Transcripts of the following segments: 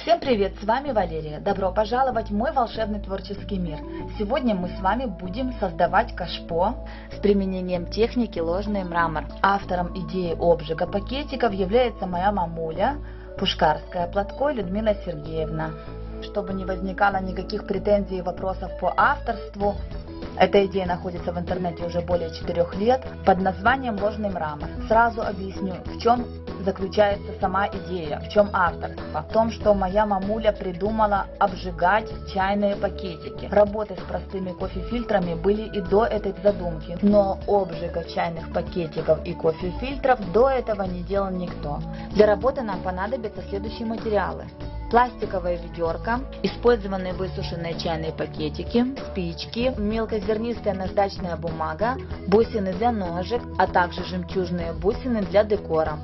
Всем привет, с вами Валерия. Добро пожаловать в мой волшебный творческий мир. Сегодня мы с вами будем создавать кашпо с применением техники ложный мрамор. Автором идеи обжига пакетиков является моя мамуля, Пушкарская Платко Людмила Сергеевна. Чтобы не возникало никаких претензий и вопросов по авторству, эта идея находится в интернете уже более 4 лет под названием ложный мрамор. Сразу объясню, в чем заключается сама идея, в чем авторство. В том, что моя мамуля придумала обжигать чайные пакетики. Работы с простыми кофе-фильтрами были и до этой задумки, но обжига чайных пакетиков и кофе-фильтров до этого не делал никто. Для работы нам понадобятся следующие материалы. Пластиковая ведерко, использованные высушенные чайные пакетики, спички, мелкозернистая наждачная бумага, бусины для ножек, а также жемчужные бусины для декора,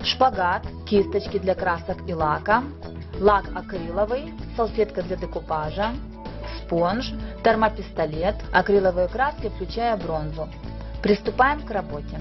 шпагат, кисточки для красок и лака, лак акриловый, салфетка для декупажа, спонж, термопистолет, акриловые краски, включая бронзу. Приступаем к работе.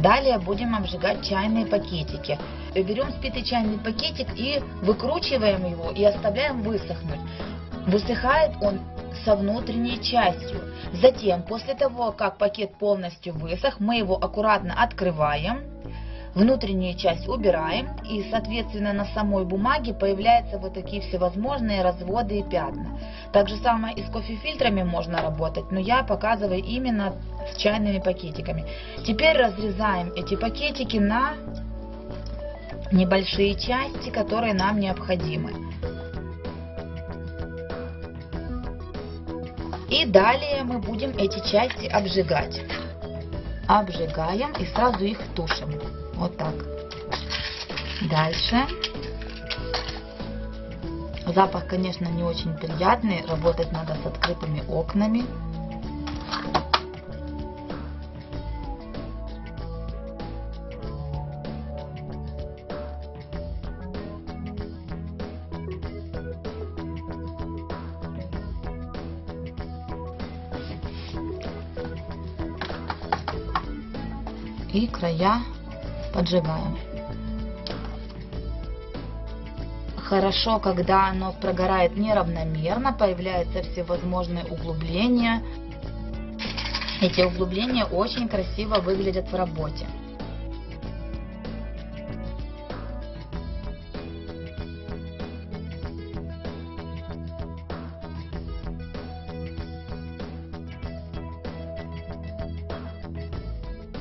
Далее будем обжигать чайные пакетики. Берем спитый чайный пакетик и выкручиваем его и оставляем высохнуть. Высыхает он со внутренней частью. Затем, после того, как пакет полностью высох, мы его аккуратно открываем, внутреннюю часть убираем, и, соответственно, на самой бумаге появляются вот такие всевозможные разводы и пятна. Так же самое и с кофе-фильтрами можно работать, но я показываю именно с чайными пакетиками. Теперь разрезаем эти пакетики на небольшие части, которые нам необходимы. И далее мы будем эти части обжигать. Обжигаем и сразу их тушим. Вот так. Дальше. Запах, конечно, не очень приятный. Работать надо с открытыми окнами. И края поджигаем. Хорошо, когда оно прогорает неравномерно, появляются всевозможные углубления. Эти углубления очень красиво выглядят в работе.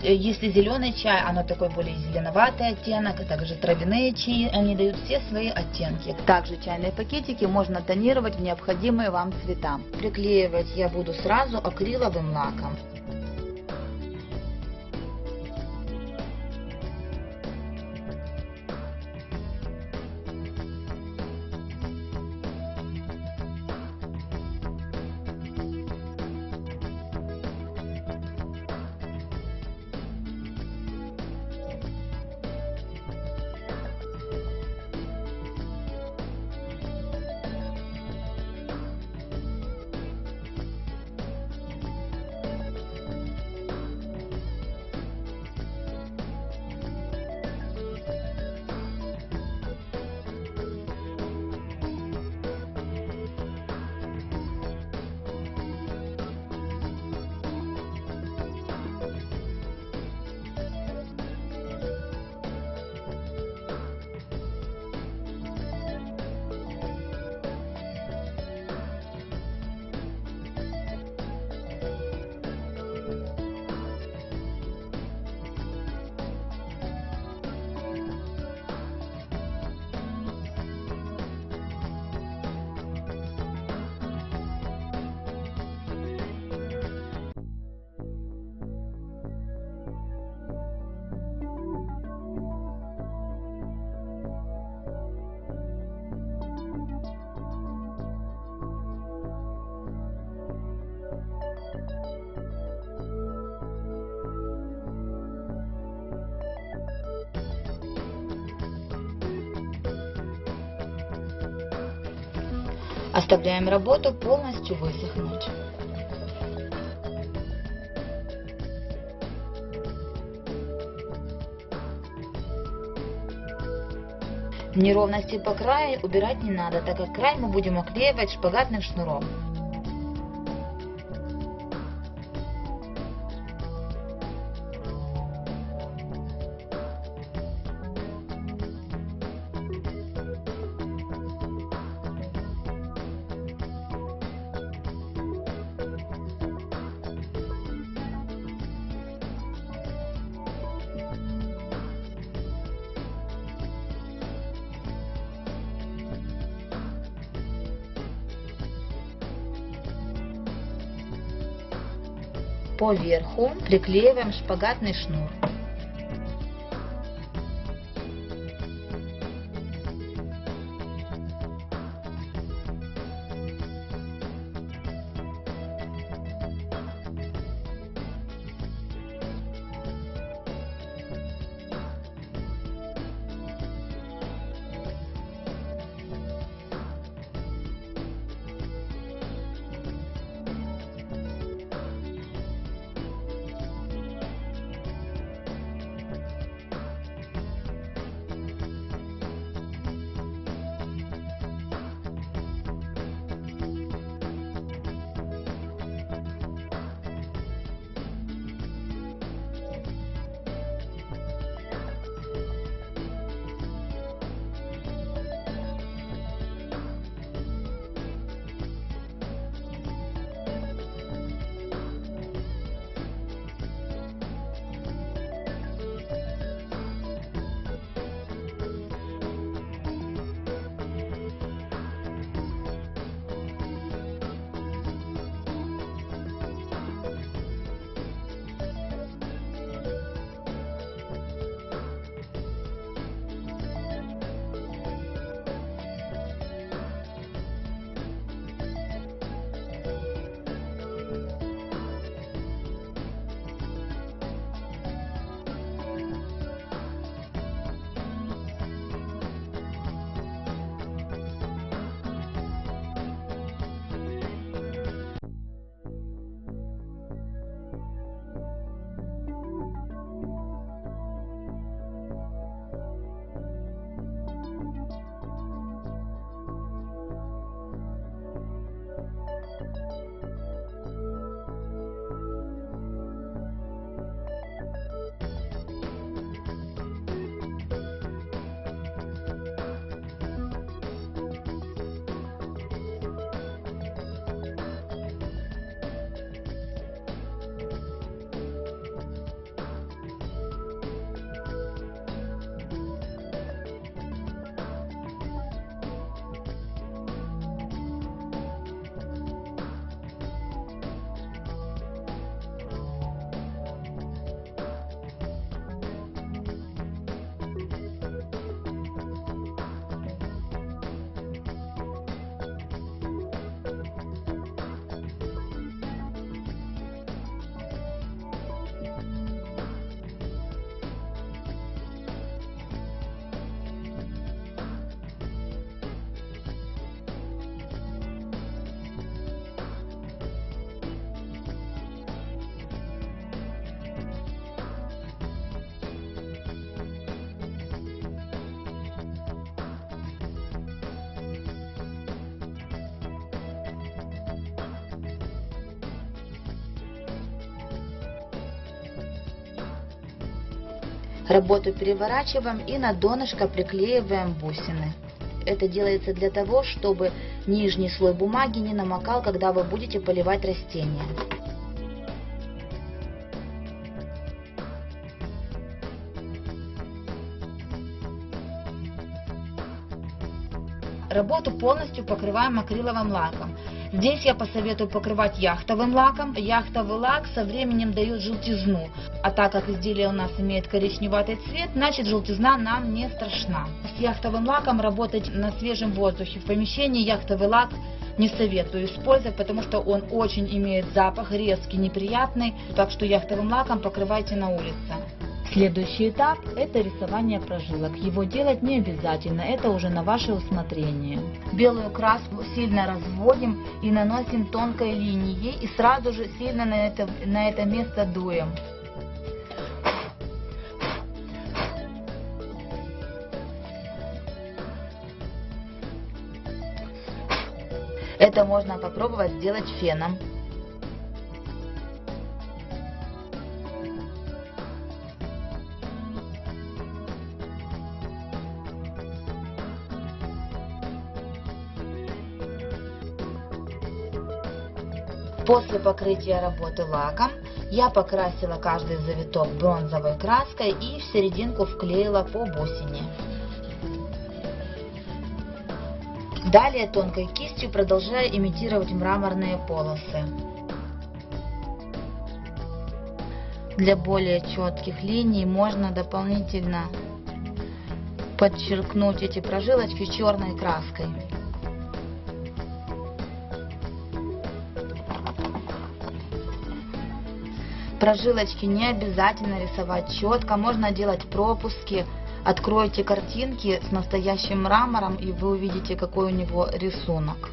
Если зеленый чай, оно такой более зеленоватый оттенок, а также травяные чаи, они дают все свои оттенки. Также чайные пакетики можно тонировать в необходимые вам цвета. Приклеивать я буду сразу акриловым лаком. Оставляем работу полностью высохнуть. Неровности по краю убирать не надо, так как край мы будем оклеивать шпагатным шнуром. По верху приклеиваем шпагатный шнур. Работу переворачиваем и на донышко приклеиваем бусины. Это делается для того, чтобы нижний слой бумаги не намокал, когда вы будете поливать растения. Работу полностью покрываем акриловым лаком. Здесь я посоветую покрывать яхтовым лаком. Яхтовый лак со временем дает желтизну. А так как изделие у нас имеет коричневатый цвет, значит желтизна нам не страшна. С яхтовым лаком работать на свежем воздухе. В помещении яхтовый лак не советую использовать, потому что он очень имеет запах, резкий, неприятный. Так что яхтовым лаком покрывайте на улице. Следующий этап – это рисование прожилок. Его делать не обязательно, это уже на ваше усмотрение. Белую краску сильно разводим и наносим тонкой линией, и сразу же сильно на это место дуем. Это можно попробовать сделать феном. После покрытия работы лаком я покрасила каждый завиток бронзовой краской и в серединку вклеила по бусине. Далее тонкой кистью продолжаю имитировать мраморные полосы. Для более четких линий можно дополнительно подчеркнуть эти прожилочки черной краской. Прожилочки не обязательно рисовать четко, можно делать пропуски. Откройте картинки с настоящим мрамором, и вы увидите, какой у него рисунок.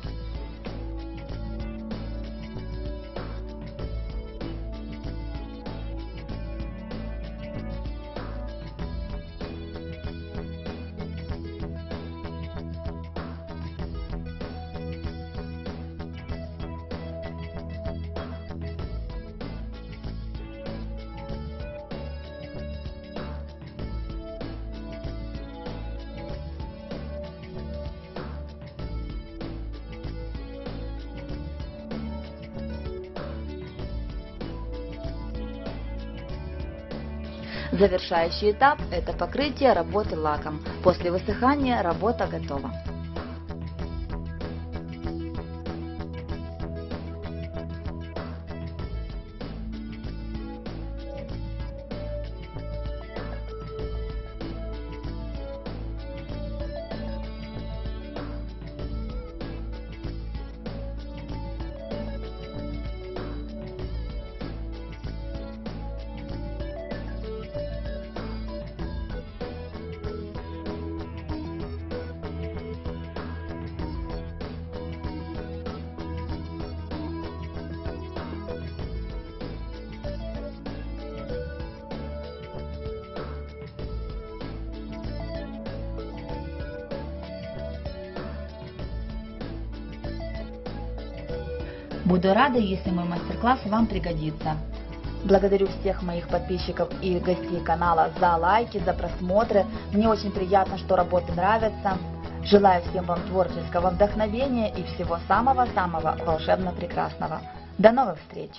Завершающий этап – это покрытие работы лаком. После высыхания работа готова. Буду рада, если мой мастер-класс вам пригодится. Благодарю всех моих подписчиков и гостей канала за лайки, за просмотры. Мне очень приятно, что работы нравятся. Желаю всем вам творческого вдохновения и всего самого-самого волшебно-прекрасного. До новых встреч!